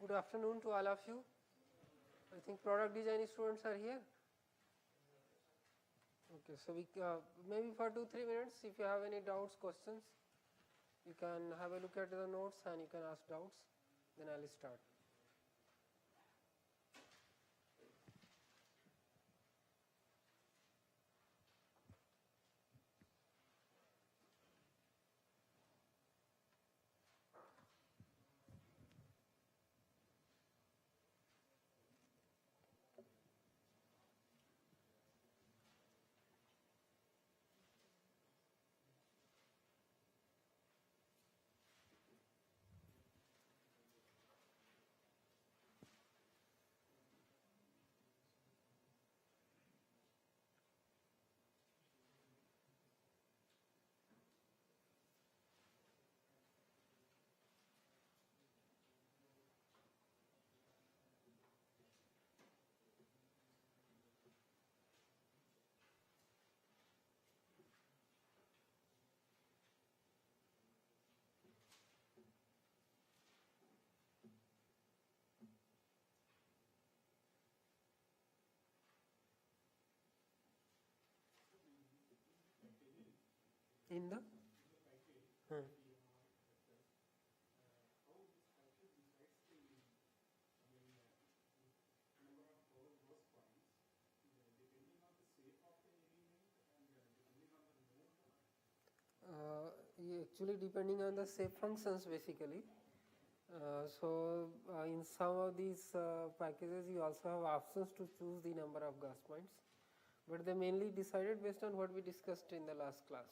Good afternoon to all of you. I think product design students are here. Okay, so we maybe for 2-3 minutes, if you have any doubts, questions, you can have a look at the notes and you can ask doubts. Then I'll start. In the actually depending on the shape functions basically. In some of these packages you also have options to choose the number of gas points, but they mainly decided based on what we discussed in the last class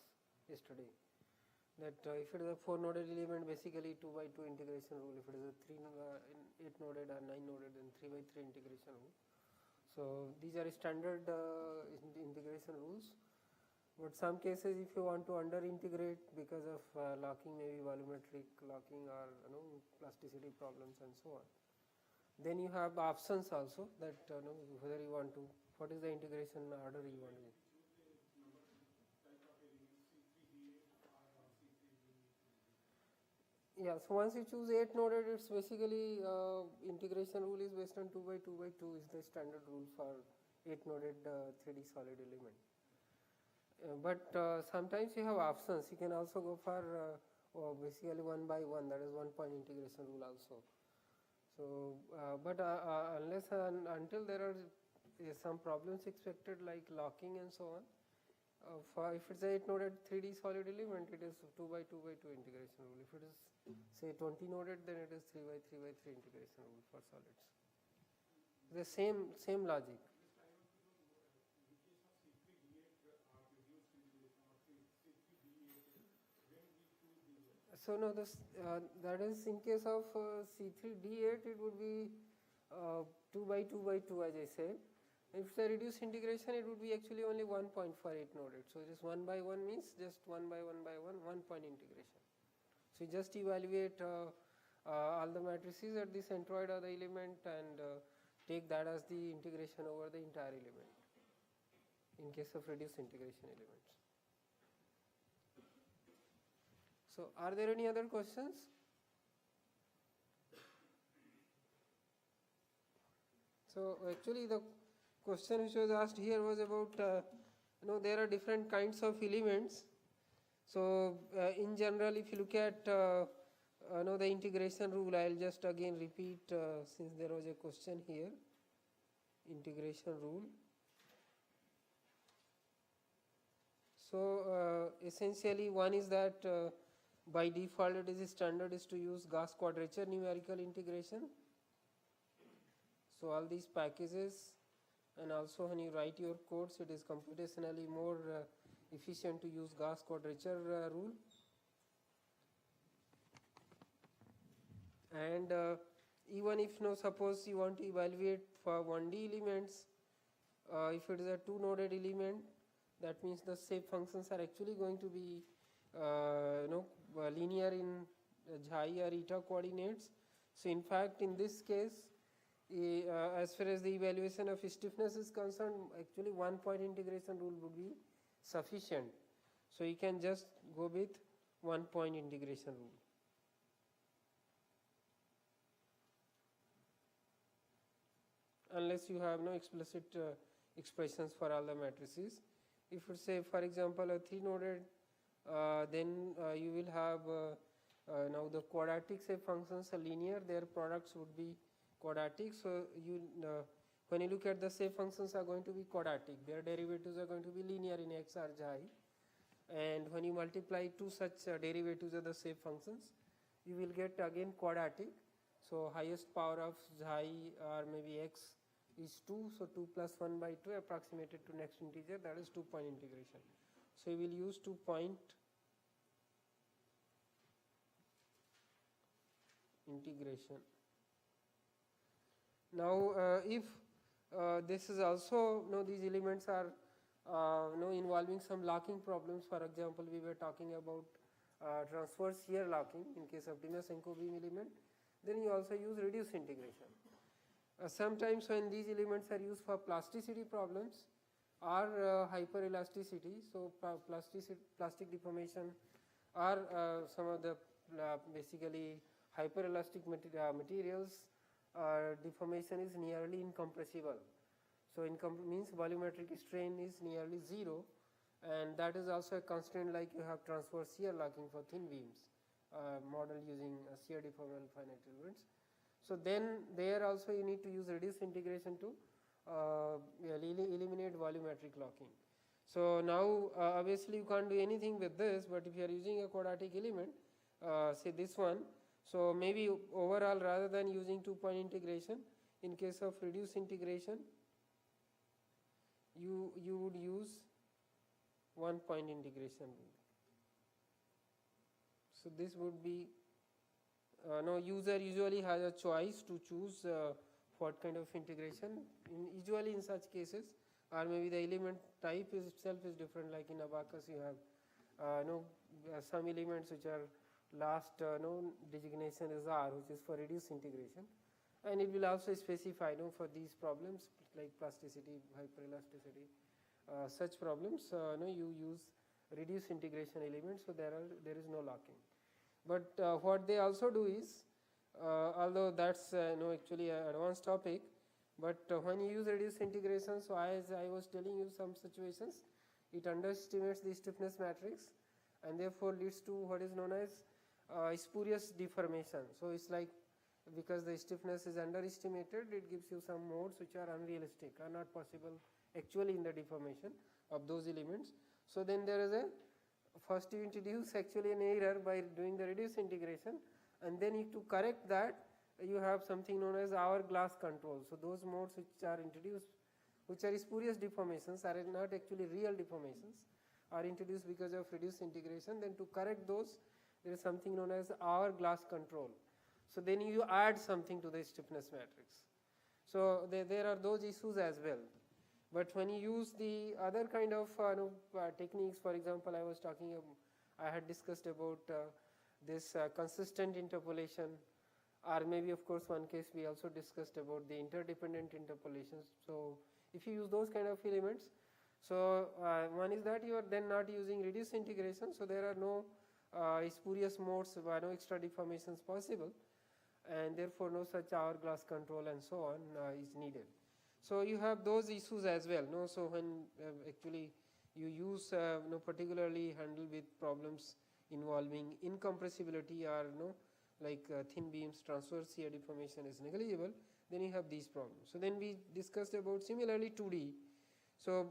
yesterday, that if it is a 4 noded element, basically 2 by 2 integration rule. If it is a 8 noded or 9 noded, then 3 by 3 integration rule. So these are standard integration rules. But some cases, if you want to under integrate because of locking, maybe volumetric locking or plasticity problems and so on, then you have options also that whether you want to, what is the integration order you want to use. Yeah, so once you choose 8 noded, it's basically integration rule is based on 2 by 2 by 2 is the standard rule for 8 noded 3D solid element. But sometimes you have options. You can also go for basically 1 by 1, that is 1 point integration rule also. So, but unless and until there are some problems expected like locking and so on, for if it's a 8 noded 3D solid element, it is 2 by 2 by 2 integration rule. If it is say 20 noded, then it is 3 by 3 by 3 integration rule for solids. The same logic. So no, this that is in case of C3D8, it would be 2 by 2 by 2, as I said. If it's a reduced integration, it would be actually only 1 point for 8 noded. So just 1 by 1 means just 1 by 1 by 1 point integration. So you just evaluate all the matrices at the centroid of the element and take that as the integration over the entire element in case of reduced integration elements. So are there any other questions? So actually the question which was asked here was about there are different kinds of elements. So in general, if you look at the integration rule, I will just again repeat since there was a question here. Integration rule. So essentially one is that by default it is standard is to use Gauss quadrature numerical integration. So all these packages, and also when you write your codes, it is computationally more efficient to use Gauss quadrature rule. And even if suppose you want to evaluate for 1D elements, if it is a 2 noded element, that means the shape functions are actually going to be linear in xi or eta coordinates. So in fact in this case, as far as the evaluation of stiffness is concerned, actually 1 point integration rule would be sufficient. So you can just go with 1 point integration rule. unless you have no explicit expressions for all the matrices. If you say for example a 3-noded, then you will have now the quadratic shape functions are linear, their products would be quadratic. So you when you look at the shape functions are going to be quadratic, their derivatives are going to be linear in x or xi, and when you multiply two such derivatives of the shape functions, you will get again quadratic. So highest power of xi or maybe x is 2, so 2 plus 1 by 2 approximated to next integer, that is 2-point integration. So you will use 2-point integration. Now if this is also, these elements are involving some locking problems. For example, we were talking about transverse shear locking in case of Dimas-Senko beam element, then you also use reduced integration. Sometimes when these elements are used for plasticity problems or hyperelasticity, so plastic deformation or some of the basically hyperelastic materials, deformation is nearly incompressible. So means volumetric strain is nearly 0, and that is also a constraint, like you have transverse shear locking for thin beams model using shear deformable finite elements. So then there also you need to use reduced integration to eliminate volumetric locking. So now obviously you can't do anything with this, but if you are using a quadratic element, say this one, so maybe overall rather than using 2-point integration, in case of reduced integration, you would use 1-point integration rule. So this would be user usually has a choice to choose what kind of integration. Usually in such cases, or maybe the element type itself is different. Like in abacus, you have some elements which are last designation is R, which is for reduced integration, and it will also specify for these problems like plasticity, hyperelasticity, such problems you use reduced integration elements, so there is no locking. But what they also do is, although that's actually an advanced topic, but when you use reduced integration, so as I was telling you, some situations it underestimates the stiffness matrix and therefore leads to what is known as spurious deformation. So it's like, because the stiffness is underestimated, it gives you some modes which are unrealistic, are not possible actually in the deformation of those elements. So then there is first you introduce actually an error by doing the reduced integration, and then to correct that you have something known as hourglass control. So those modes which are introduced, which are spurious deformations, are not actually real deformations, are introduced because of reduced integration. Then to correct those, there is something known as hourglass control. So then you add something to the stiffness matrix. So there are those issues as well. But when you use the other kind of techniques, for example, I had discussed about this consistent interpolation, or maybe of course one case we also discussed about the interdependent interpolations. So if you use those kind of elements, so one is that you are then not using reduced integration, so there are no spurious modes, no extra deformations possible, and therefore no such hourglass control and so on is needed. So you have those issues as well. So when actually you use particularly handle with problems involving incompressibility or like thin beams, transverse shear deformation is negligible, then you have these problems. So then we discussed about similarly 2D. So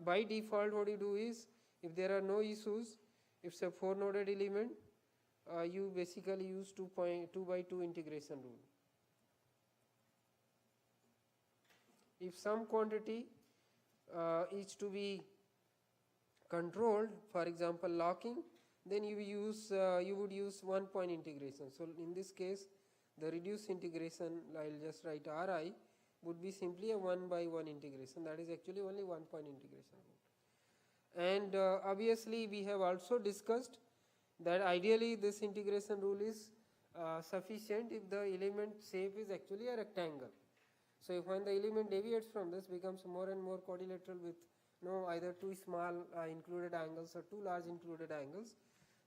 by default what you do is, if there are no issues, if it's a 4-noded element, you basically use 2 by 2 integration rule. If some quantity is to be controlled, for example locking, then you would use 1-point integration. So in this case, the reduced integration, I'll just write Ri, would be simply a 1 by 1 integration. That is actually only 1-point integration. And obviously we have also discussed that ideally this integration rule is sufficient if the element shape is actually a rectangle. So if when the element deviates from this, becomes more and more quadrilateral with either too small included angles or too large included angles,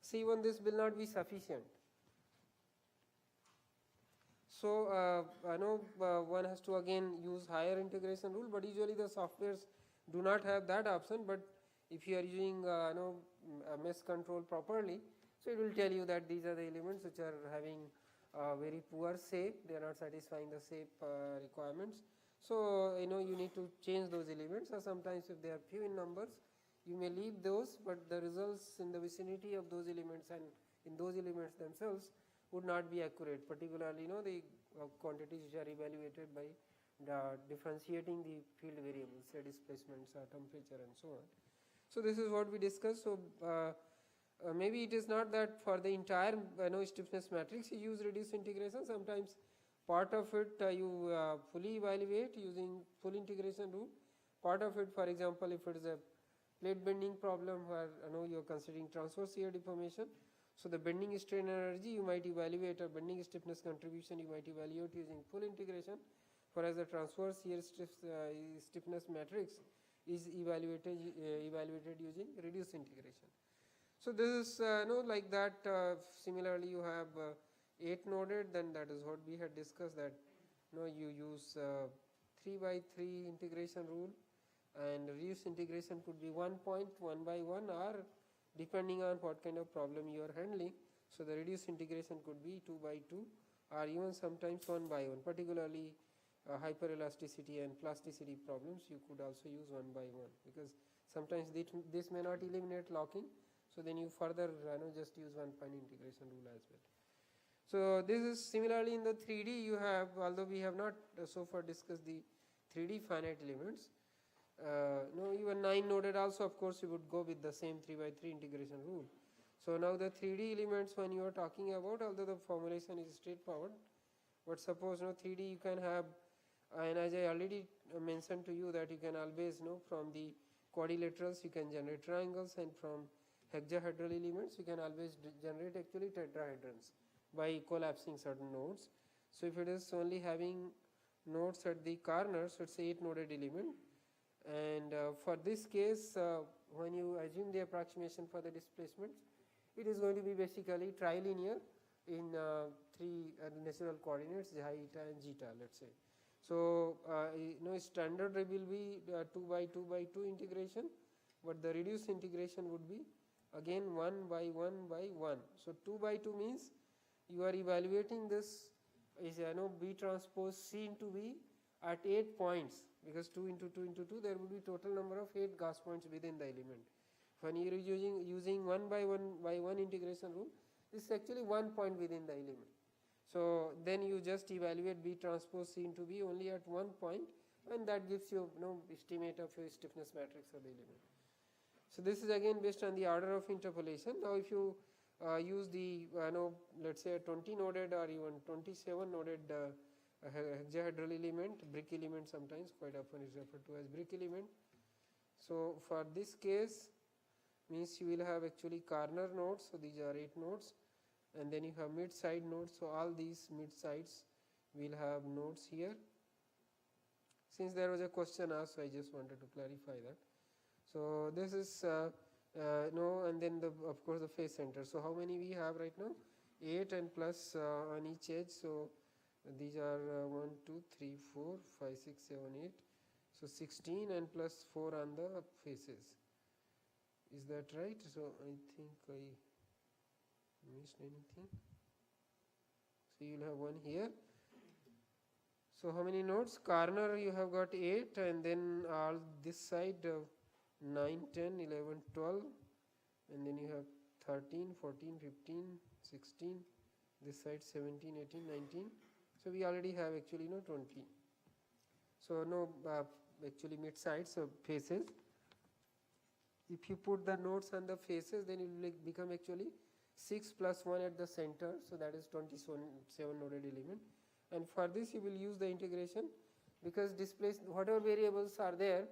so even this will not be sufficient. So I know one has to again use higher integration rule, but usually the softwares do not have that option. But if you are using mesh control properly, so it will tell you that these are the elements which are having very poor shape, they are not satisfying the shape requirements. So you need to change those elements, or sometimes if they are few in numbers, you may leave those, but the results in the vicinity of those elements and in those elements themselves would not be accurate, particularly the quantities which are evaluated by differentiating the field variables, say displacements, temperature and so on. So this is what we discussed. So maybe it is not that for the entire stiffness matrix you use reduced integration. Sometimes part of it you fully evaluate using full integration rule. Part of it, for example, if it is a plate bending problem where you are considering transverse shear deformation, so the bending strain energy you might evaluate, or bending stiffness contribution you might evaluate using full integration, whereas the transverse shear stiffness matrix is evaluated using reduced integration. So this is like that. Similarly, you have 8 noded, then that is what we had discussed, that you use 3 by 3 integration rule, and reduced integration could be 1 point, 1 by 1, or depending on what kind of problem you are handling. So the reduced integration could be 2 by 2 or even sometimes 1 by 1, particularly hyperelasticity and plasticity problems you could also use 1 by 1, because sometimes this may not eliminate locking, so then you further just use 1 point integration rule as well. So this is similarly in the 3D you have, although we have not so far discussed the 3D finite elements, even 9 noded also, of course you would go with the same 3 by 3 integration rule. So now the 3D elements when you are talking about, although the formulation is straightforward, but suppose 3D you can have, and as I already mentioned to you, that you can always from the quadrilaterals you can generate triangles, and from hexahedral elements you can always generate actually tetrahedrons by collapsing certain nodes. So if it is only having nodes at the corners, so it's 8 noded element, and for this case when you assume the approximation for the displacements, it is going to be basically trilinear in 3 natural coordinates, xi, eta and zeta, let's say. So standard will be 2 by 2 by 2 integration, but the reduced integration would be again 1 by 1 by 1. So 2 by 2 means you are evaluating this is B transpose C into B at 8 points, because 2 into 2 into 2 there would be total number of 8 Gauss points within the element. When you are using 1 by 1 integration rule, this is actually 1 point within the element. So then you just evaluate B transpose C into B only at 1 point, and that gives you estimate of your stiffness matrix of the element. So this is again based on the order of interpolation. Now if you use the let's say a 20 noded or even 27 noded hexahedral element, brick element sometimes, quite often is referred to as brick element. So for this case means you will have actually corner nodes, so these are 8 nodes, and then you have mid side nodes, so all these mid sides will have nodes here. Since there was a question asked, so I just wanted to clarify that. So this is and then of course the face center. So how many we have right now? 8 and plus on each edge. So these are 1, 2, 3, 4, 5, 6, 7, 8. So 16 and plus 4 on the faces. Is that right? So I think I missed anything. So you will have one here. So how many nodes? Corner you have got 8, and then all this side 9, 10, 11, 12, and then you have 13, 14, 15, 16, this side 17, 18, 19. So we already have actually 20. So actually mid sides, so faces. If you put the nodes on the faces, then it will become actually 6 plus 1 at the center, so that is 27 noded element. And for this you will use the integration, because whatever variables are there,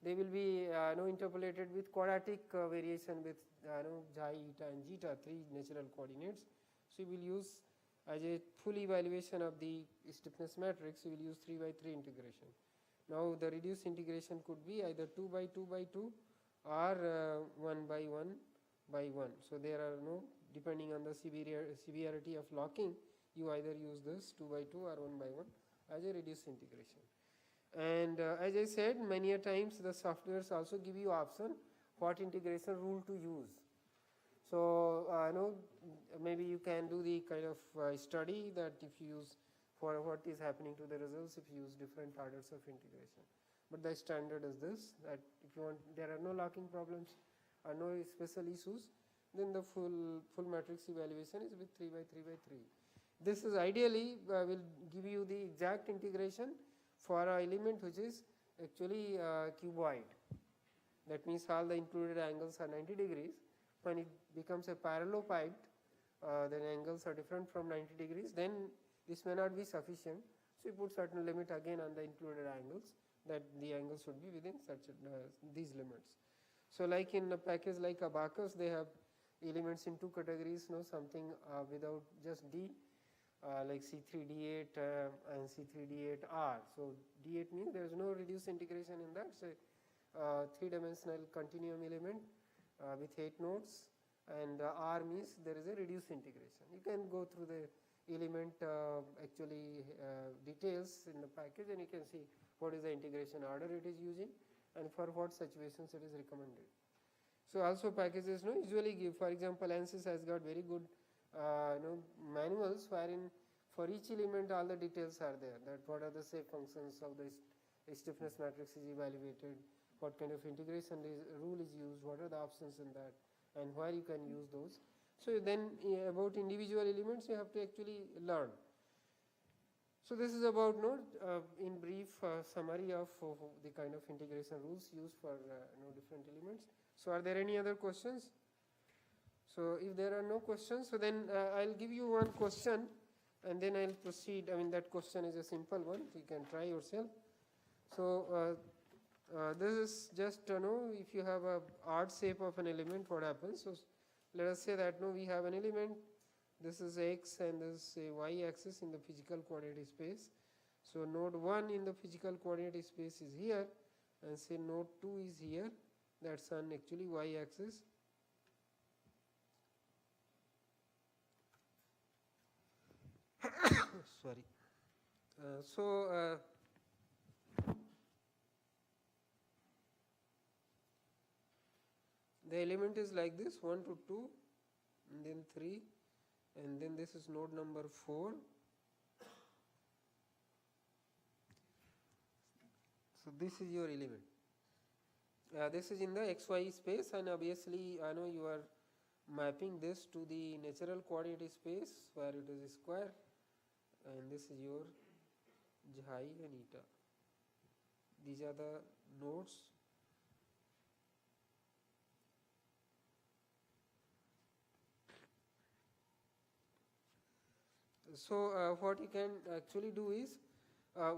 they will be interpolated with quadratic variation with xi, eta and zeta, 3 natural coordinates. So you will use, as a full evaluation of the stiffness matrix, you will use 3 by 3 integration. Now the reduced integration could be either 2 by 2 by 2 or 1 by 1 by 1. So there are depending on the severity of locking, you either use this 2 by 2 or 1 by 1 as a reduced integration. And as I said, many a times the softwares also give you option what integration rule to use. So maybe you can do the kind of study that if you use for what is happening to the results if you use different orders of integration. But the standard is this, that if you want, there are no locking problems or no special issues, then the full matrix evaluation is with 3 by 3 by 3. This is ideally will give you the exact integration for an element which is actually cuboid. That means all the included angles are 90 degrees. When it becomes a parallelopiped, then angles are different from 90 degrees, then this may not be sufficient. So you put certain limit again on the included angles, that the angles should be within such these limits. So like in a package like Abacus, they have elements in two categories, something without just D, like C3D8 and C3D8R. So D8 means there is no reduced integration in that. So three-dimensional continuum element with 8 nodes, and R means there is a reduced integration. You can go through the element details in the package, and you can see what is the integration order it is using and for what situations it is recommended. So also packages usually give, for example, ANSYS has got very good manuals wherein for each element all the details are there, that what are the shape functions of the stiffness matrix is evaluated, what kind of integration rule is used, what are the options in that, and where you can use those. So then about individual elements you have to actually learn. So this is about in brief summary of the kind of integration rules used for different elements. So are there any other questions? So if there are no questions, so then I'll give you one question and then I'll proceed. I mean, that question is a simple one, you can try yourself. So this is just if you have a odd shape of an element, what happens? So let us say that we have an element, this is x and this is a y axis in the physical coordinate space. So node 1 in the physical coordinate space is here, and say node 2 is here, that's on actually y axis. Sorry. The element is like this, 1 to 2, and then 3, and then this is node number 4. So this is your element. This is in the xy space, and obviously I know you are mapping this to the natural coordinate space where it is square, and this is your xi and eta. These are the nodes. So what you can actually do is,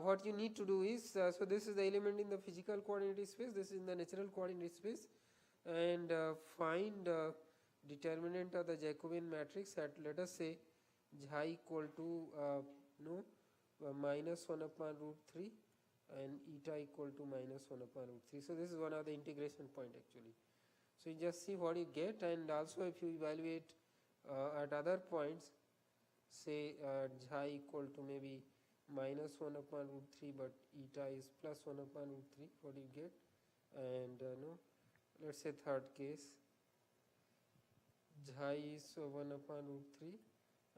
what you need to do is, so this is the element in the physical coordinate space, this is in the natural coordinate space, and find determinant of the Jacobian matrix at, let us say, xi equal to minus 1 upon root 3 and eta equal to minus 1 upon root 3. So this is one of the integration point actually. So you just see what you get, and also if you evaluate at other points, say xi equal to maybe minus 1 upon root 3, but eta is plus 1 upon root 3, what do you get? And let's say third case, xi is 1 upon root 3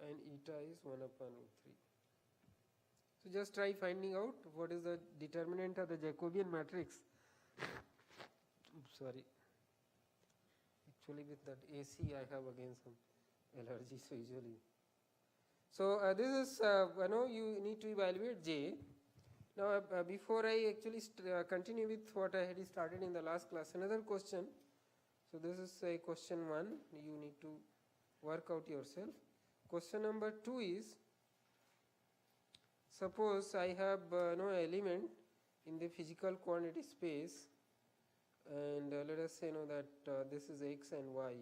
and eta is 1 upon root 3. So just try finding out what is the determinant of the Jacobian matrix. Oops, sorry. Actually with that AC I have again some allergy, so usually. So this is, you need to evaluate J. Now before I actually continue with what I had started in the last class, another question. So this is a question 1, you need to work out yourself. Question number 2 is, suppose I have no element in the physical coordinate space, and let us say that this is x and y,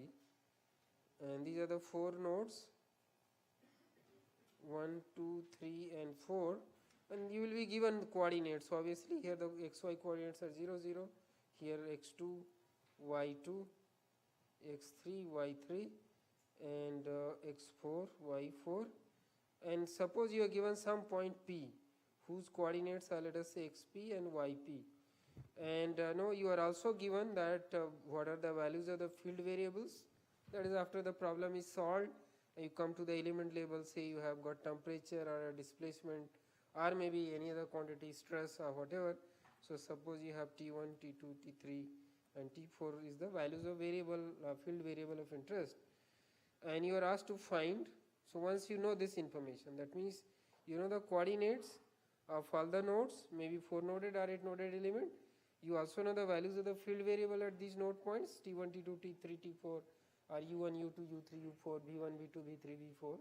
and these are the 4 nodes, 1, 2, 3 and 4, and you will be given coordinates. So obviously here the xy coordinates are 0, 0, here x2, y2, x3, y3 and x4, y4, and suppose you are given some point P whose coordinates are, let us say, xp and yp, and no, you are also given that what are the values of the field variables. That is, after the problem is solved, you come to the element label, say you have got temperature or a displacement or maybe any other quantity, stress or whatever. So suppose you have T1, T2, T3 and T4 is the values of variable field variable of interest, and you are asked to find. So once you know this information, that means you know the coordinates of all the nodes, maybe 4 noded or 8 noded element. You also know the values of the field variable at these node points, T1, T2, T3, T4 or U1, U2, U3, U4, V1, V2, V3, V4,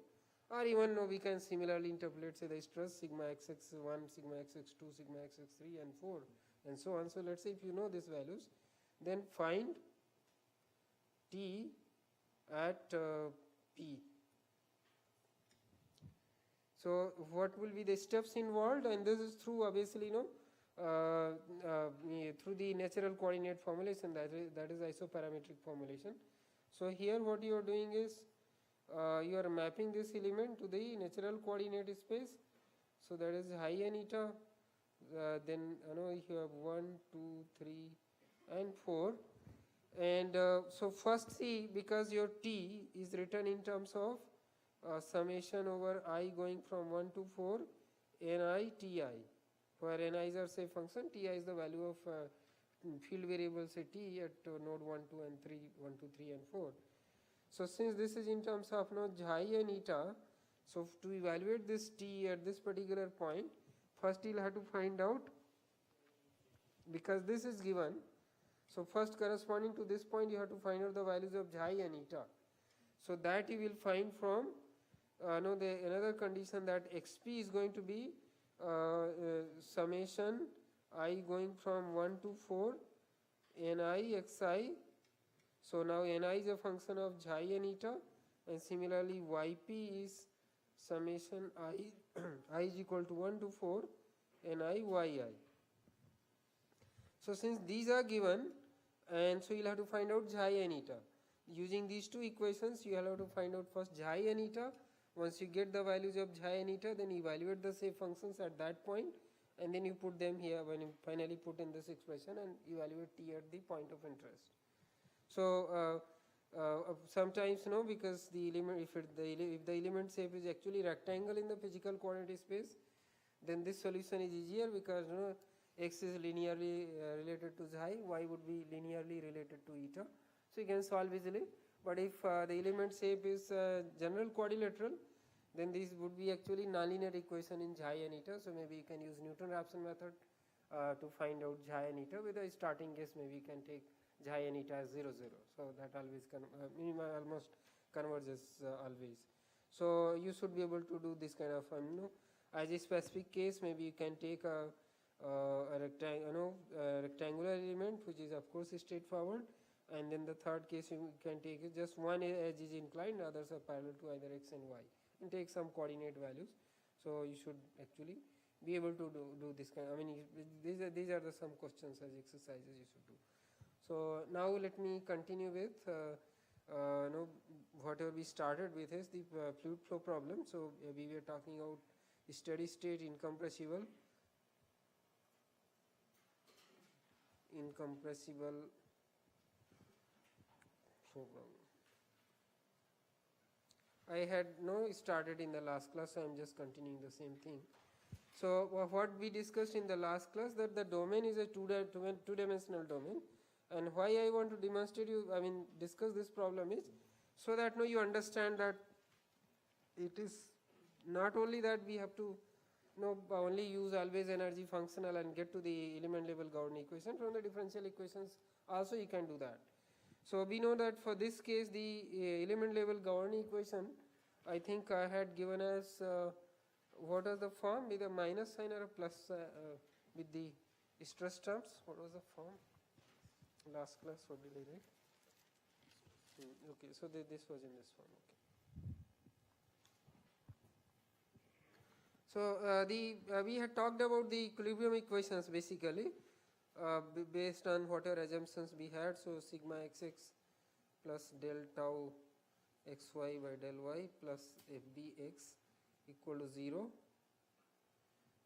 or even we can similarly interpolate, say, the stress sigma xx1, sigma xx2, sigma xx3 and 4 and so on. So let's say if you know these values, then find T at P. So what will be the steps involved, and this is through obviously through the natural coordinate formulation, that is isoparametric formulation. So here what you are doing is you are mapping this element to the natural coordinate space. So that is high and eta, then you have 1, 2, 3 and 4, and so first see, because your T is written in terms of summation over I going from 1 to 4 Ni Ti, where Ni is our say function, Ti is the value of field variable, say T at node 1, 2 and 3, 1, 2, 3 and 4. So since this is in terms of high and eta, so to evaluate this T at this particular point, first you will have to find out, because this is given, so first corresponding to this point you have to find out the values of high and eta. So that you will find from another condition, that xp is going to be summation I going from 1 to 4 Ni xi. So now Ni is a function of high and eta, and similarly Yp is summation I is equal to 1 to 4 Ni Yi. So since these are given, and so you'll have to find out high and eta. Using these two equations, you have to find out first high and eta. Once you get the values of high and eta, then evaluate the say functions at that point, and then you put them here when you finally put in this expression and evaluate T at the point of interest. So sometimes because the element, if the element shape is actually rectangle in the physical coordinate space, then this solution is easier, because x is linearly related to high, y would be linearly related to eta. So you can solve easily. But if the element shape is general quadrilateral, then this would be actually nonlinear equation in high and eta. So maybe you can use Newton-Raphson method to find out high and eta. With a starting guess, maybe you can take high and eta as 0, 0. So that always almost converges always. So you should be able to do this kind of as a specific case. Maybe you can take a rectangular element, which is of course straightforward, and then the third case you can take it just one edge is inclined, others are parallel to either x and y, and take some coordinate values. So you should actually be able to do this kind. These are the some questions as exercises you should do. So now let me continue with whatever we started with is the fluid flow problem. So we were talking about steady state incompressible flow problem. I had started in the last class, so I am just continuing the same thing. So what we discussed in the last class, that the domain is a two-dimensional domain, and why I want to demonstrate discuss this problem is so that you understand that it is not only that we have to only use always energy functional and get to the element level Gaussian equation. From the differential equations also you can do that. So we know that for this case the element level Gaussian equation, I think I had given us what was the form, with a minus sign or a plus with the stress terms. What was the form? Last class, what did I write? Okay, so this was in this form. Okay. So we had talked about the equilibrium equations basically based on whatever assumptions we had. So sigma xx plus del tau xy by del y plus fbx equal to 0,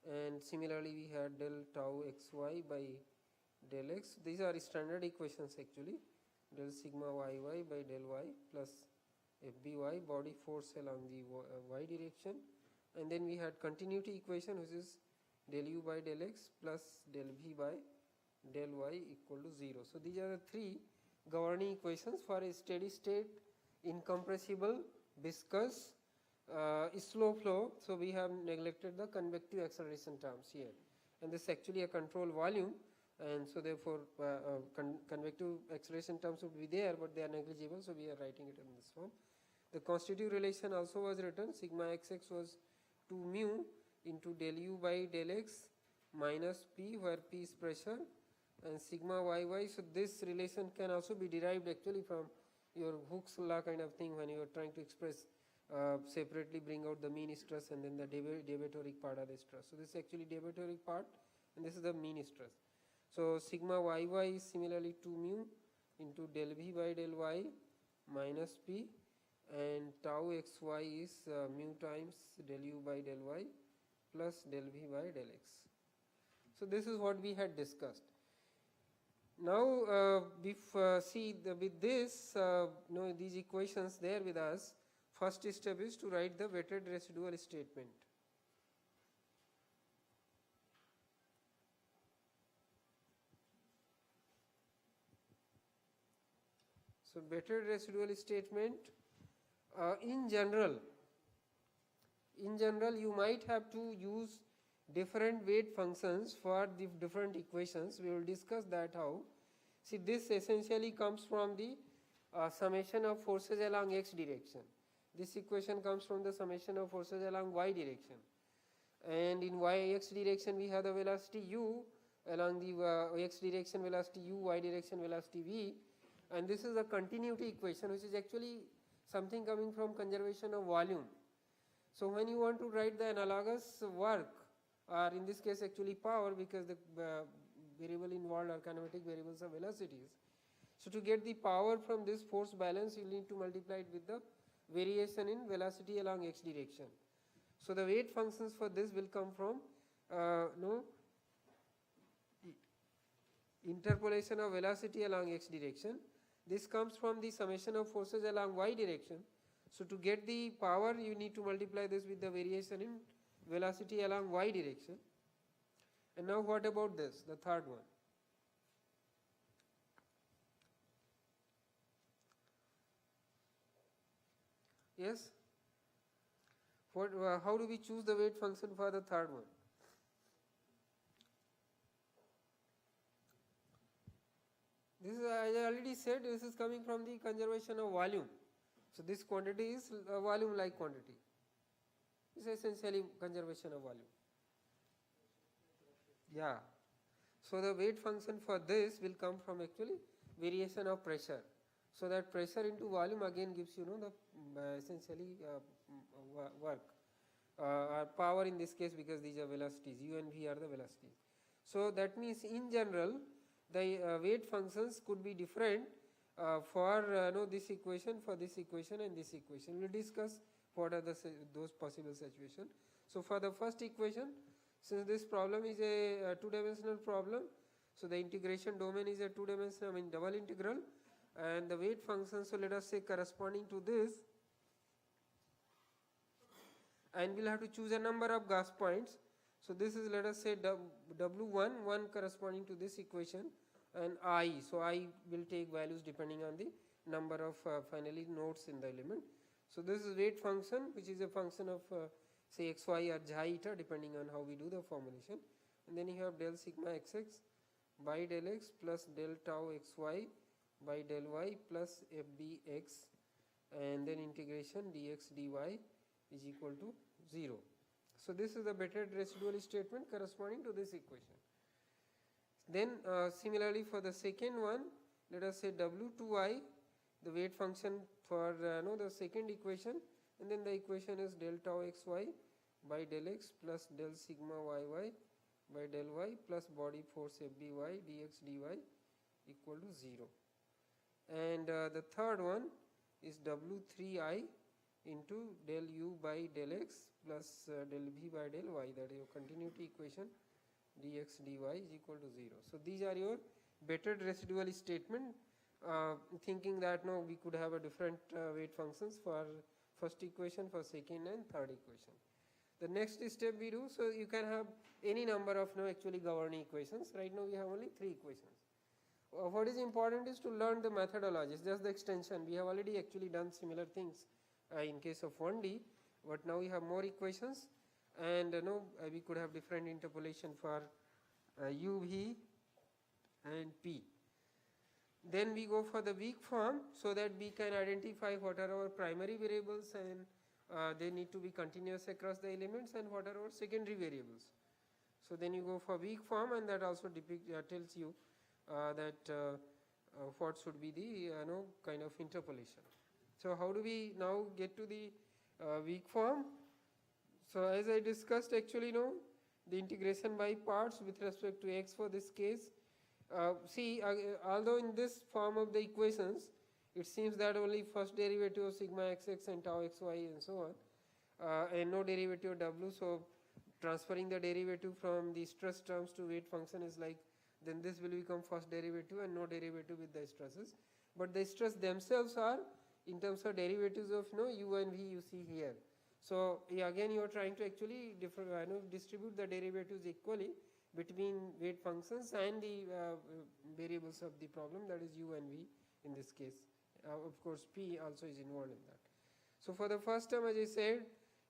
and similarly we had del tau xy by del x. These are standard equations actually. Del sigma yy by del y plus fby, body force along the y direction, and then we had continuity equation which is del u by del x plus del v by del y equal to 0. So these are the three governing equations for a steady state incompressible viscous slow flow. So we have neglected the convective acceleration terms here, and this is actually a control volume, and so therefore convective acceleration terms would be there, but they are negligible, so we are writing it in this form. The constitutive relation also was written. Sigma xx was 2 mu into del u by del x minus p, where p is pressure, and sigma yy. So this relation can also be derived actually from your Hooke's law kind of thing, when you are trying to express separately, bring out the mean stress and then the deviatoric part of the stress. So this is actually deviatoric part, and this is the mean stress. So sigma yy is similarly 2 mu into del v by del y minus p, and tau xy is mu times del u by del y plus del v by del x. So this is what we had discussed. Now with this, these equations there with us, first step is to write the weighted residual statement. So weighted residual statement, in general you might have to use different weight functions for the different equations. We will discuss that how. See, this essentially comes from the summation of forces along x direction. This equation comes from the summation of forces along y direction, and in x direction we have the velocity u, along the x direction velocity u, y direction velocity v, and this is a continuity equation which is actually something coming from conservation of volume. So when you want to write the analogous work, or in this case actually power, because the variable involved are kinematic variables of velocities. So to get the power from this force balance, you need to multiply it with the variation in velocity along x direction. So the weight functions for this will come from interpolation of velocity along x direction. This comes from the summation of forces along y direction. So to get the power, you need to multiply this with the variation in velocity along y direction. And now what about this, the third one? Yes? How do we choose the weight function for the third one? This is, as I already said, this is coming from the conservation of volume. So this quantity is a volume like quantity. It's essentially conservation of volume. Yeah. So the weight function for this will come from actually variation of pressure. So that pressure into volume again gives the essentially work or power in this case, because these are velocities, u and v are the velocities. So that means in general the weight functions could be different for this equation, for this equation and this equation. We will discuss what are those possible situations. So for the first equation, since this problem is a two-dimensional problem, so the integration domain is a two-dimensional, double integral, and the weight function, so let us say corresponding to this, and we will have to choose a number of gas points. So this is, let us say W1, one corresponding to this equation, and I. So I will take values depending on the number of finally nodes in the element. So this is weight function, which is a function of say xy or xi eta depending on how we do the formulation. And then you have del sigma xx by del x plus del tau xy by del y plus fbx, and then integration dx dy is equal to 0. So this is the weighted residual statement corresponding to this equation. Then similarly for the second one, let us say W2I, the weight function for the second equation, and then the equation is del tau xy by del x plus del sigma yy by del y plus body force fby dx dy equal to 0. And the third one is W3I, into del u by del x plus del v by del y, that is your continuity equation, dx dy is equal to 0. So these are your bettered residual statement, thinking that no, we could have a different weight functions for first equation, for second and third equation. The next step we do, so you can have any number of actually governing equations. Right now we have only 3 equations. What is important is to learn the methodologies, just the extension. We have already actually done similar things in case of 1D, but now we have more equations, and we could have different interpolation for u, v and p. Then we go for the weak form, so that we can identify what are our primary variables, and they need to be continuous across the elements, and what are our secondary variables. So then you go for weak form, and that also tells you that what should be the kind of interpolation. So how do we now get to the weak form? So as I discussed, actually the integration by parts with respect to x for this case. See, although in this form of the equations, it seems that only first derivative of sigma xx and tau xy and so on, and no derivative of w. So transferring the derivative from the stress terms to weight function is like, then this will become first derivative and no derivative with the stresses. But the stress themselves are in terms of derivatives of u and v, you see here. So again you are trying to actually distribute the derivatives equally between weight functions and the variables of the problem, that is u and v in this case. Of course p also is involved in that. So for the first term, as I said,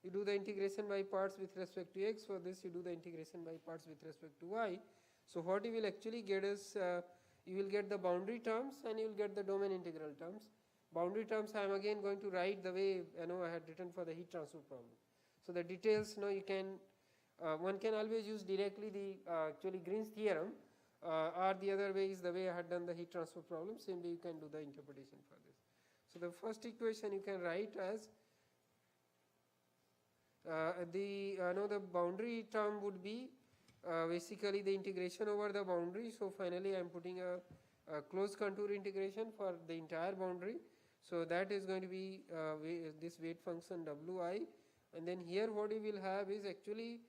you do the integration by parts with respect to x. For this you do the integration by parts with respect to y. So what you will actually get is, you will get the boundary terms and you will get the domain integral terms. Boundary terms I am again going to write the way I had written for the heat transfer problem. So the details you can one can always use directly the actually Green's theorem, or the other way is the way I had done the heat transfer problem. Simply you can do the interpretation for this. So the first equation you can write as the boundary term would be basically the integration over the boundary. So finally I am putting a closed contour integration for the entire boundary. So that is going to be this weight function wi, and then here what you will have is actually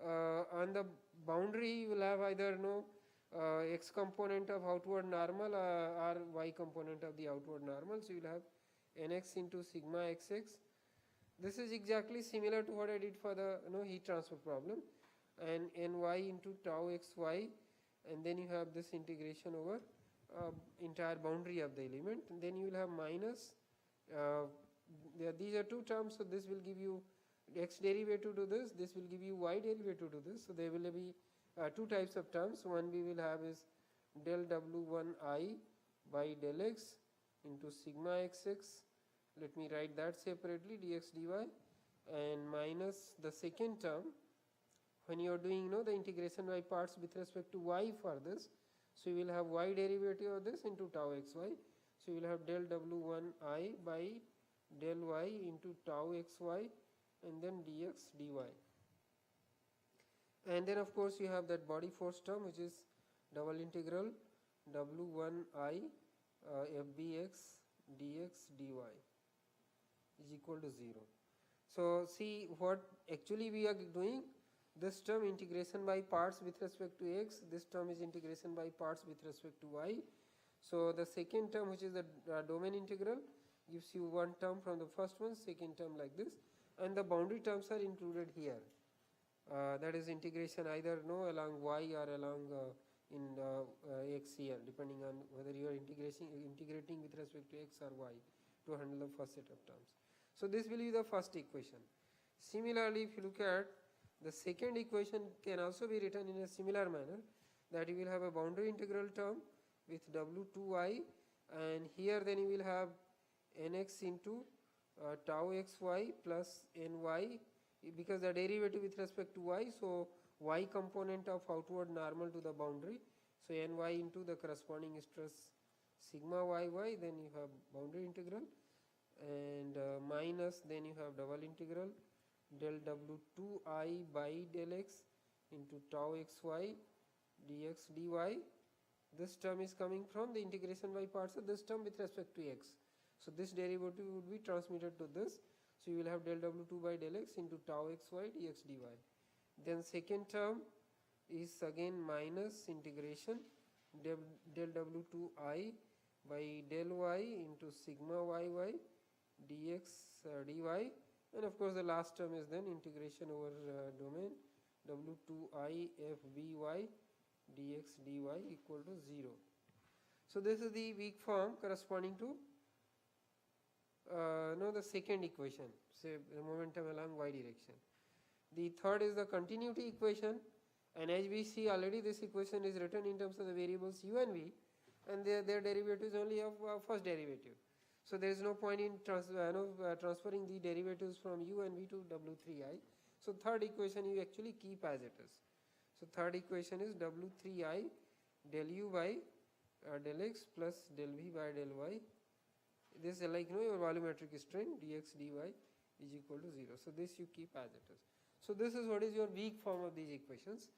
on the boundary you will have either x component of outward normal or y component of the outward normal. So you will have nx into sigma xx. This is exactly similar to what I did for the heat transfer problem, and ny into tau xy, and then you have this integration over entire boundary of the element, and then you will have minus these are two terms, so this will give you x derivative to this will give you y derivative to this. So there will be two types of terms. One we will have is del w1i by del x into sigma xx, let me write that separately, dx dy, and minus the second term when you are doing the integration by parts with respect to y for this. So you will have y derivative of this into tau xy. So you will have del w1i by del y into tau xy, and then dx dy. And then of course you have that body force term, which is double integral w1i fbx dx dy is equal to 0. So see what actually we are doing. This term integration by parts with respect to x, this term is integration by parts with respect to y. So the second term, which is the domain integral, gives you one term from the first one, second term like this, and the boundary terms are included here. That is integration either along y or along in x here, depending on whether you are integrating with respect to x or y to handle the first set of terms. So this will be the first equation. Similarly, if you look at the second equation, can also be written in a similar manner, that you will have a boundary integral term with w2i, and here then you will have nx into tau xy plus ny, because the derivative with respect to y, so y component of outward normal to the boundary, so ny into the corresponding stress sigma yy, then you have boundary integral, and minus then you have double integral del w2i by del x into tau xy dx dy. This term is coming from the integration by parts of this term with respect to x. So this derivative would be transmitted to this. So you will have del W2 by del x into tau xy dx dy. Then second term is again minus integration del W2I by del y into sigma yy dx dy, and of course the last term is then integration over domain W2I fby dx dy equal to 0. So this is the weak form corresponding to the second equation, say the momentum along y direction. The third is the continuity equation, and as we see already this equation is written in terms of the variables u and v, and their derivatives only of first derivative. So there is no point in transferring the derivatives from u and v to w3i. So third equation you actually keep as it is. So third equation is w3i del u by del x plus del v by del y. This is like your volumetric strain dx dy is equal to 0. So this you keep as it is. So this is what is your weak form of these equations.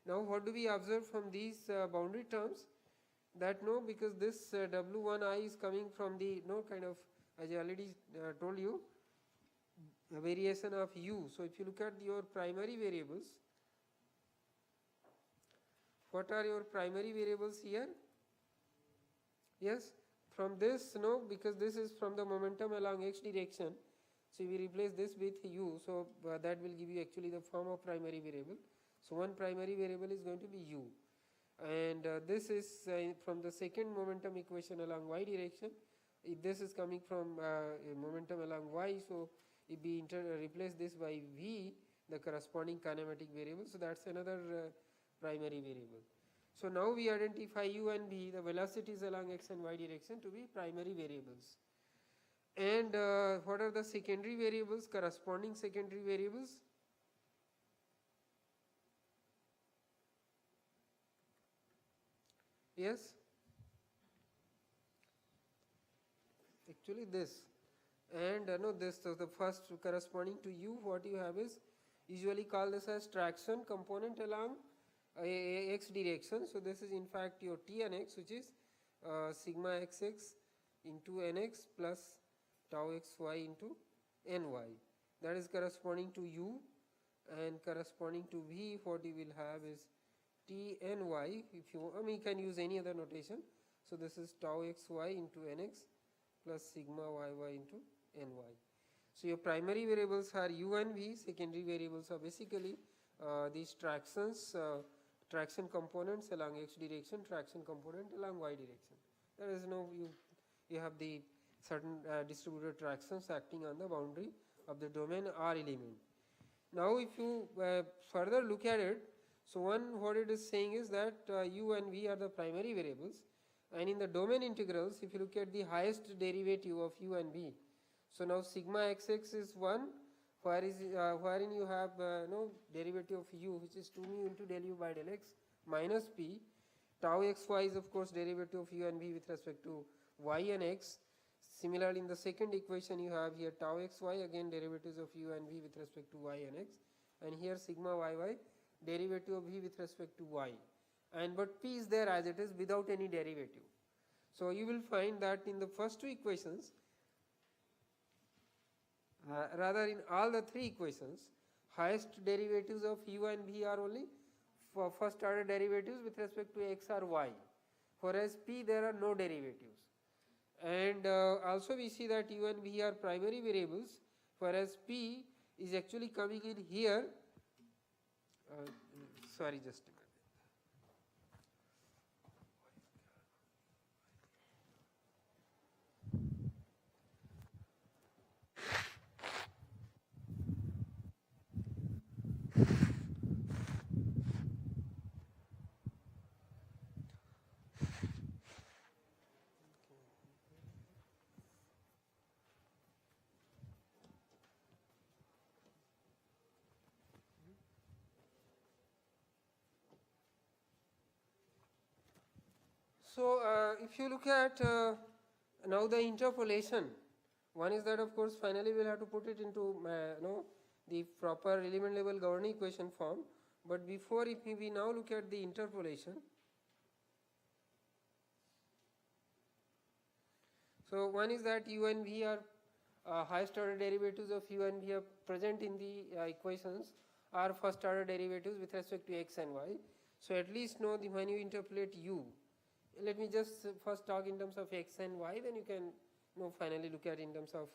Now what do we observe from these boundary terms? That because this w1i is coming from the kind of, as I already told you, a variation of u. So if you look at your primary variables, what are your primary variables here? Yes, from this because this is from the momentum along x direction, so we replace this with u, so that will give you actually the form of primary variable. So one primary variable is going to be u, and this is from the second momentum equation along y direction. If this is coming from momentum along y, so if we replace this by v, the corresponding kinematic variable, so that's another primary variable. So now we identify u and v, the velocities along x and y direction, to be primary variables. And what are the secondary variables, corresponding secondary variables? Yes? Actually this. And this, so the first corresponding to u, what you have is usually called this as traction component along x direction. So this is in fact your t and x, which is sigma xx into nx plus tau xy into ny. That is corresponding to u, and corresponding to v, what you will have is t ny. If you you can use any other notation. So this is tau xy into nx plus sigma yy into ny. So your primary variables are u and v. Secondary variables are basically these tractions, traction components along x direction, traction component along y direction. There is you have the certain distributed tractions acting on the boundary of the domain R element. Now if you further look at it, so what it is saying is that u and v are the primary variables, and in the domain integrals, if you look at the highest derivative of u and v, so now sigma xx is 1, wherein you have derivative of u, which is 2 mu into del u by del x minus p. Tau xy is of course derivative of u and v with respect to y and x. Similarly, in the second equation you have here tau xy, again derivatives of u and v with respect to y and x, and here sigma yy derivative of v with respect to y, and but p is there as it is without any derivative. So you will find that in the first two equations, rather in all the three equations, highest derivatives of u and v are only for first order derivatives with respect to x or y, whereas p there are no derivatives. And also we see that u and v are primary variables, whereas p is actually coming in here. Sorry, just a minute. So if you look at now the interpolation, one is that of course finally we will have to put it into the proper element level governing equation form, but before, if we now look at the interpolation. So one is that u and v are highest order derivatives of u and v are present in the equations are first order derivatives with respect to x and y. So at least know the when you interpolate u, let me just first talk in terms of x and y, then you can finally look at in terms of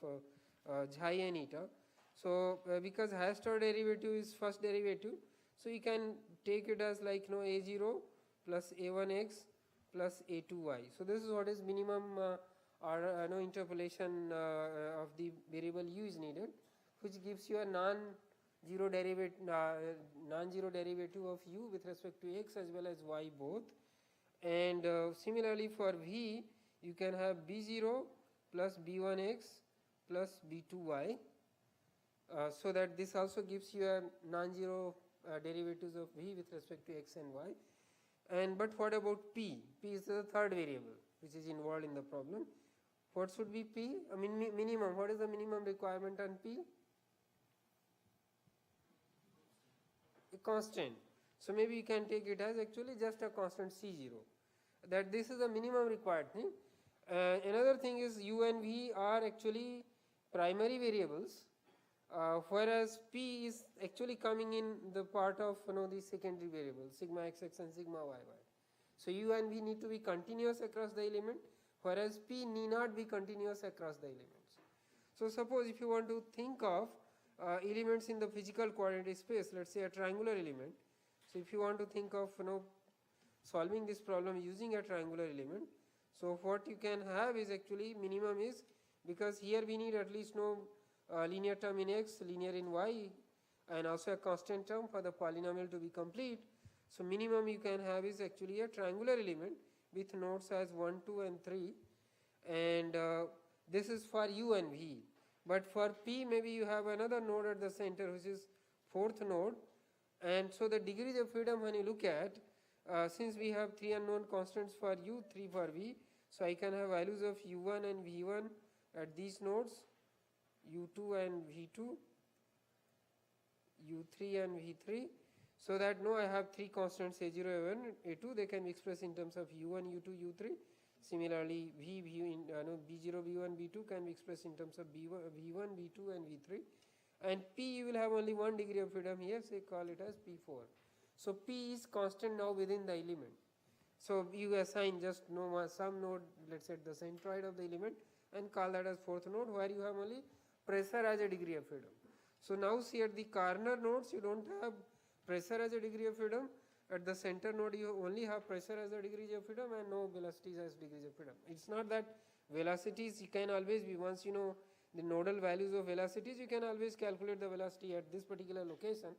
xi and eta. So because highest order derivative is first derivative, so you can take it as like a0 plus a1x plus a2y. So this is what is minimum interpolation of the variable u is needed, which gives you a non-zero derivative of u with respect to x as well as y both. And similarly for v, you can have b0 plus b1x plus b2y, so that this also gives you a non-zero derivatives of v with respect to x and y. And but what about p? P is the third variable which is involved in the problem. What should be p? I mean minimum. What is the minimum requirement on p? A constant. So maybe you can take it as actually just a constant c0. That this is the minimum required thing. Another thing is u and v are actually primary variables, whereas p is actually coming in the part of the secondary variables sigma xx and sigma yy. So u and v need to be continuous across the element, whereas p need not be continuous across the elements. So suppose if you want to think of elements in the physical coordinate space, let's say a triangular element. So if you want to think of solving this problem using a triangular element, so what you can have is actually minimum is, because here we need at least linear term in x, linear in y, and also a constant term for the polynomial to be complete. So minimum you can have is actually a triangular element with nodes as 1, 2 and 3, and this is for u and v. But for p, maybe you have another node at the center which is fourth node, and so the degrees of freedom when you look at, since we have 3 unknown constants for u, 3 for v, so I can have values of u1 and v1 at these nodes, u2 and v2, u3 and v3, so that I have 3 constants a0, a1, a2, they can be expressed in terms of u1, u2, u3. Similarly, b0, b1, b2 can be expressed in terms of v1, b2 and v3. And p you will have only one degree of freedom here, say call it as p4. So p is constant now within the element. So you assign just some node, let's say at the centroid of the element, and call that as fourth node, where you have only pressure as a degree of freedom. So now see at the corner nodes you don't have pressure as a degree of freedom. At the center node you only have pressure as a degree of freedom and no velocities as degrees of freedom. It's not that velocities you can always be, once you know the nodal values of velocities, you can always calculate the velocity at this particular location,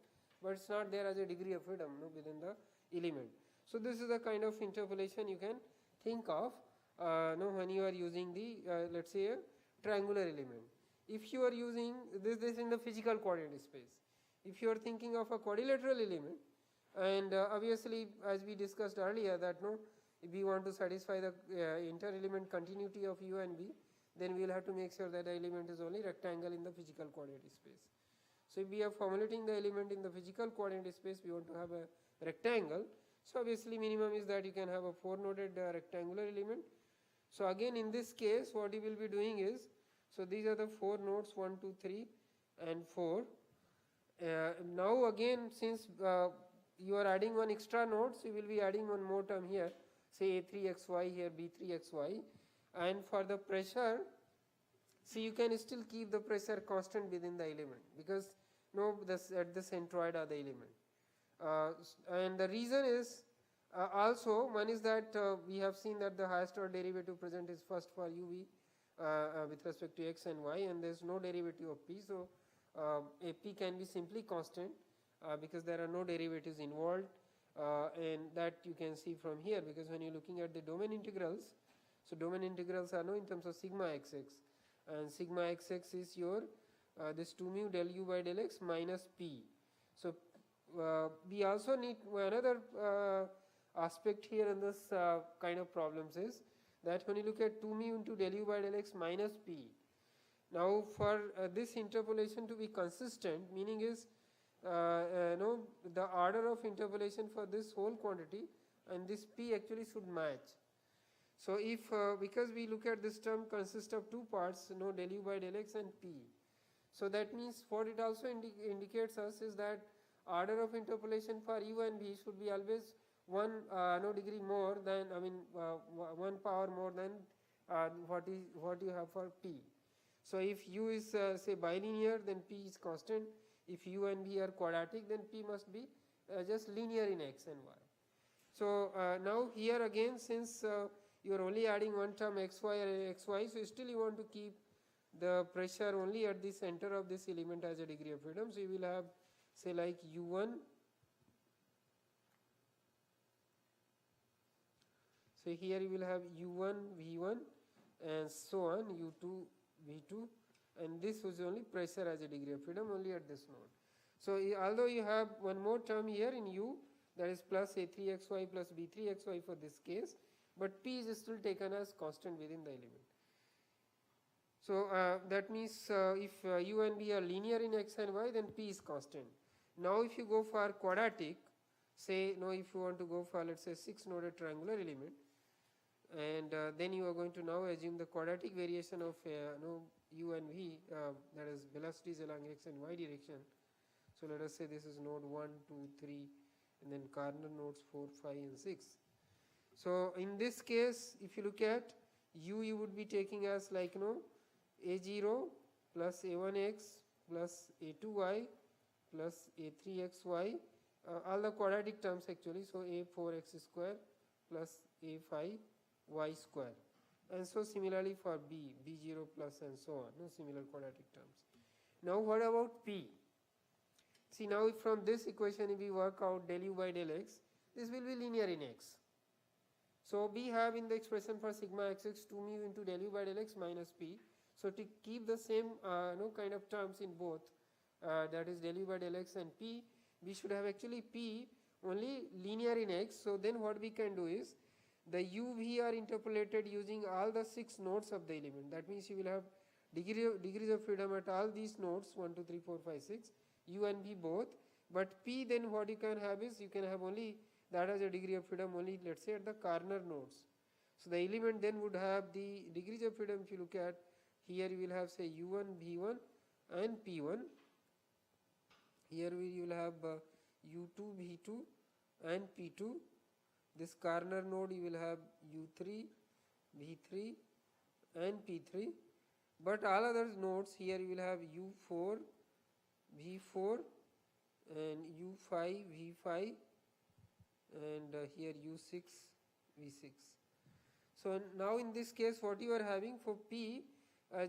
but it's not there as a degree of freedom within the element. So this is the kind of interpolation you can think of when you are using the let's say a triangular element. If you are using this in the physical coordinate space, if you are thinking of a quadrilateral element, and obviously as we discussed earlier that if we want to satisfy the inter-element continuity of u and v, then we will have to make sure that the element is only rectangle in the physical coordinate space. So if we are formulating the element in the physical coordinate space, we want to have a rectangle. So obviously minimum is that you can have a 4-noded rectangular element. So again in this case what you will be doing is, so these are the 4 nodes 1, 2, 3 and 4. Now again since you are adding one extra node, so you will be adding one more term here, say a3xy here, b3xy, and for the pressure, see you can still keep the pressure constant within the element, because at the centroid of the element. And the reason is also one is that we have seen that the highest order derivative present is first for uv with respect to x and y, and there is no derivative of p, so a p can be simply constant because there are no derivatives involved, and that you can see from here, because when you are looking at the domain integrals, so domain integrals are in terms of sigma xx, and sigma xx is your this 2 mu del u by del x minus p. So we also need another aspect here in this kind of problems is that when you look at 2 mu into del u by del x minus p, now for this interpolation to be consistent, meaning is the order of interpolation for this whole quantity and this p actually should match. So if because we look at this term consists of two parts, del u by del x and p. So that means what it also indicates us is that order of interpolation for u and v should be always one degree more than, I mean 1 power more than what you have for p. So if u is say bilinear, then p is constant. If u and v are quadratic, then p must be just linear in x and y. So now here again, since you are only adding one term xy and xy, so still you want to keep the pressure only at the center of this element as a degree of freedom. So you will have say like u1. So here you will have u1 v1 and so on, u2 v2, and this was only pressure as a degree of freedom only at this node. So although you have one more term here in u, that is plus a3xy plus b3xy for this case, but p is still taken as constant within the element. So that means if u and v are linear in x and y, then p is constant. Now if you go for quadratic, say if you want to go for, let's say, 6 noded triangular element, and then you are going to now assume the quadratic variation of u and v, that is velocities along x and y direction. So let us say this is node 1, 2, 3, and then corner nodes 4, 5 and 6. So in this case, if you look at u, you would be taking as like a0 plus a1x plus a2y plus a3xy, all the quadratic terms actually. So a4x square plus a5y square, and so similarly for b0 plus and so on, similar quadratic terms. Now what about p? See, now if from this equation if we work out del u by del x, this will be linear in x. So we have in the expression for sigma xx 2 mu into del u by del x minus p. So to keep the same kind of terms in both, that is del u by del x and p, we should have actually p only linear in x. So then what we can do is the u v are interpolated using all the 6 nodes of the element. That means you will have degrees of freedom at all these nodes 1, 2, 3, 4, 5, 6, u and v both. But p, then what you can have is you can have only that as a degree of freedom only, let's say, at the corner nodes. So the element then would have the degrees of freedom. If you look at here, you will have say u1 v1 and p1. Here you will have u2 v2 and p2. This corner node you will have u3 v3 and p3. But all other nodes here you will have u4 v4 and u5 v5 and here u6 v6. So now in this case what you are having for p,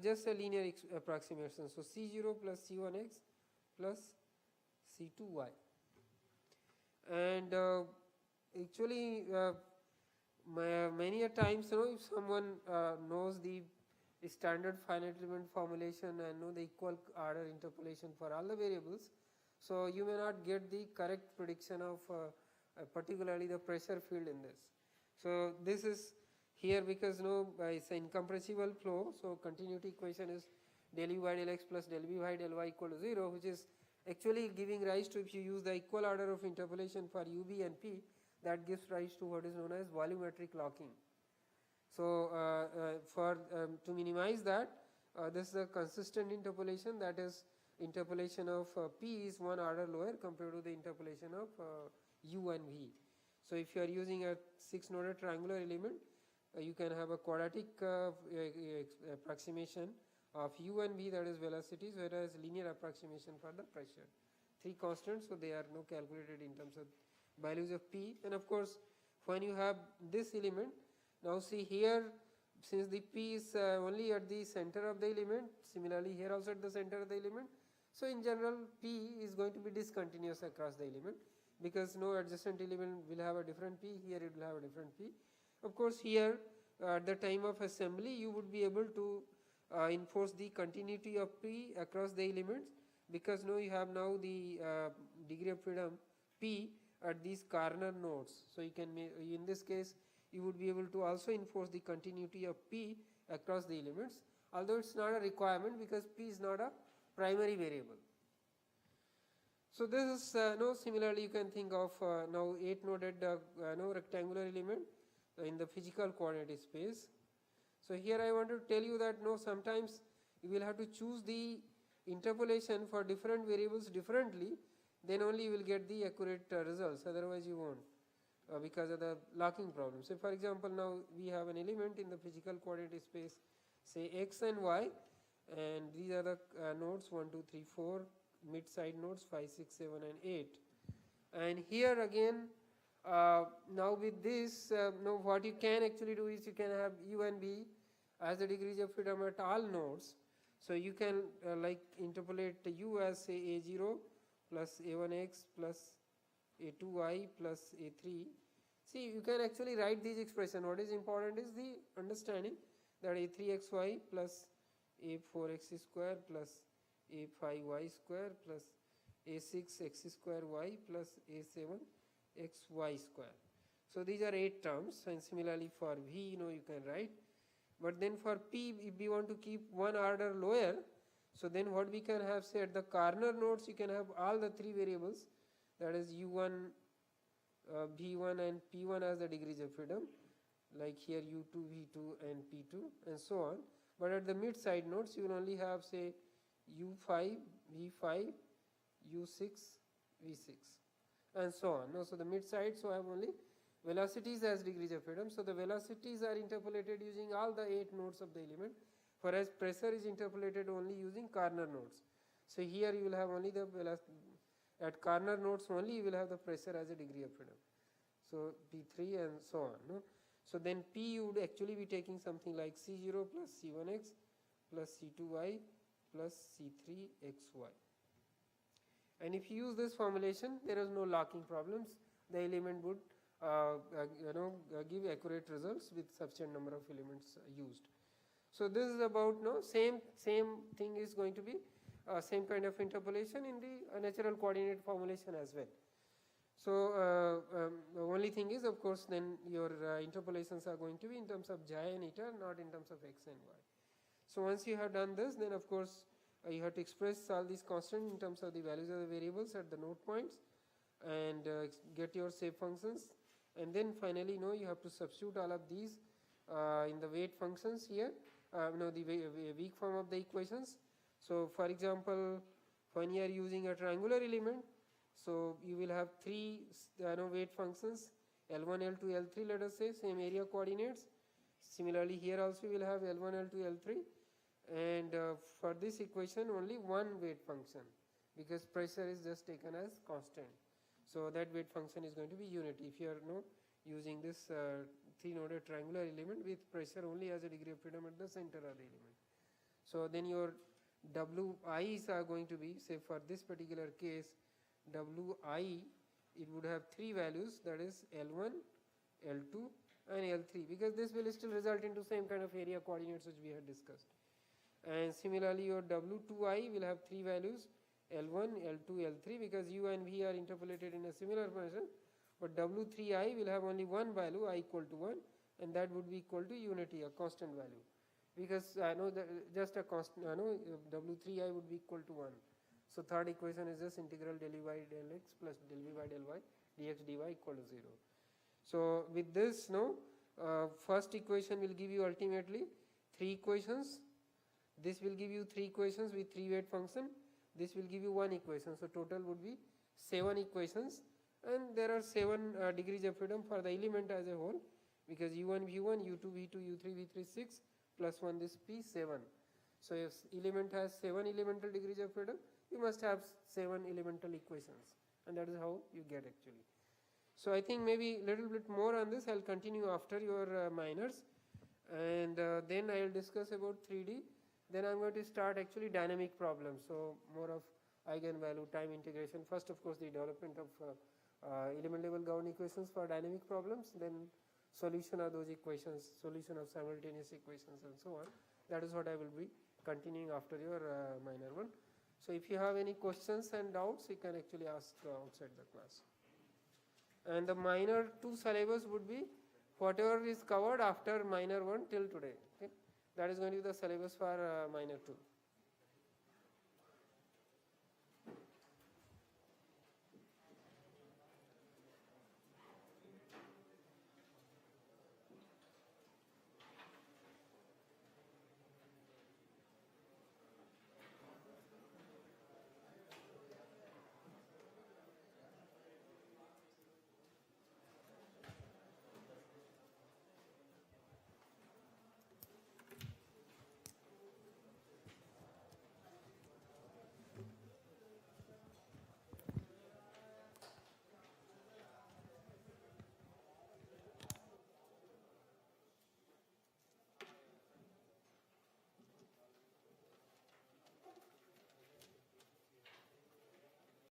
just a linear approximation. So c0 plus c1x plus c2y, and actually many a times if someone knows the standard finite element formulation and know the equal order interpolation for all the variables, so you may not get the correct prediction of particularly the pressure field in this. So this is here because it's an incompressible flow, so continuity equation is del u by del x plus del v by del y equal to 0, which is actually giving rise to, if you use the equal order of interpolation for u, v and p, that gives rise to what is known as volumetric locking. So to minimize that, this is a consistent interpolation, that is interpolation of p is one order lower compared to the interpolation of u and v. So if you are using a 6 noded triangular element, you can have a quadratic approximation of u and v, that is velocities, whereas linear approximation for the pressure. 3 constants, so they are calculated in terms of values of p. And of course when you have this element, now see here, since the p is only at the center of the element, similarly here also at the center of the element, so in general p is going to be discontinuous across the element, because no adjacent element will have a different p, here it will have a different p. Of course here at the time of assembly you would be able to enforce the continuity of p across the elements, because you have now the degree of freedom p at these corner nodes. So you can in this case you would be able to also enforce the continuity of p across the elements, although it's not a requirement because p is not a primary variable. So this is similarly you can think of now 8 noded rectangular element. in the physical coordinate space. So here I want to tell you that no, sometimes you will have to choose the interpolation for different variables differently, then only you will get the accurate results, otherwise you won't, because of the locking problem. So for example, now we have an element in the physical coordinate space, say x and y, and these are the nodes 1, 2, 3, 4, mid side nodes 5, 6, 7 and 8. And here again, now with this, now what you can actually do is you can have u and v as the degrees of freedom at all nodes. So you can like interpolate u as say a0 plus a1x plus a2y plus a3. See, you can actually write these expression. What is important is the understanding that a3xy plus a4x square plus a5y square plus a6x square y plus a7xy square. So these are 8 terms, and similarly for v, you know, you can write. But then for p, if we want to keep one order lower, so then what we can have, say at the corner nodes, you can have all the 3 variables, that is u1, v1 and p1 as the degrees of freedom, like here u2, v2 and p2 and so on. But at the mid side nodes, you will only have say u5, v5, u6, v6 and so on. No, so the mid side, so I have only velocities as degrees of freedom. So the velocities are interpolated using all the 8 nodes of the element, whereas pressure is interpolated only using corner nodes. So here you will have only the velocity at corner nodes only, you will have the pressure as a degree of freedom. So P3 and so on. No? So then P you would actually be taking something like C0 plus C1x plus C2y plus C3xy. And if you use this formulation, there is no locking problems. The element would give accurate results with sufficient number of elements used. So this is about same thing is going to be same kind of interpolation in the natural coordinate formulation as well. So the only thing is, of course, then your interpolations are going to be in terms of j and eta, not in terms of x and y. So once you have done this, then of course you have to express all these constants in terms of the values of the variables at the node points and get your shape functions, and then finally you have to substitute all of these in the weight functions here, the weak form of the equations. So for example, when you are using a triangular element, so you will have 3 weight functions, L1, L2, L3, let us say, same area coordinates. Similarly here also you will have L1, L2, L3, and for this equation only one weight function, because pressure is just taken as constant. So that weight function is going to be unity if you are using this 3-noded triangular element with pressure only as a degree of freedom at the center of the element. So then your Wi's are going to be, say for this particular case, Wi, it would have 3 values, that is L1, L2 and L3, because this will still result into same kind of area coordinates which we had discussed. And similarly your W2I will have 3 values, L1, L2, L3, because U and V are interpolated in a similar fashion, but W3I will have only one value, I equal to 1, and that would be equal to unity, a constant value, because I know that just a constant, W3I would be equal to 1. So third equation is just integral del v by del x plus del v by del y dx dy equal to 0. So with this, first equation will give you ultimately 3 equations. This will give you 3 equations with 3 weight function. This will give you 1 equation. So total would be 7 equations, and there are 7 degrees of freedom for the element as a whole, because u1 v1, u2 v2, u3 v3 6 plus 1 this p 7. So if element has 7 elemental degrees of freedom, you must have 7 elemental equations, and that is how you get actually. So I think maybe little bit more on this I will continue after your minors, and then I will discuss about 3D. Then I am going to start actually dynamic problems, so more of eigenvalue, time integration. First of course the development of element level Gauss equations for dynamic problems, then solution of those equations, solution of simultaneous equations and so on. That is what I will be continuing after your minor one. So if you have any questions and doubts, you can actually ask outside the class. And the minor 2 syllabus would be whatever is covered after minor 1 till today. Okay? That is going to be the syllabus for minor 2.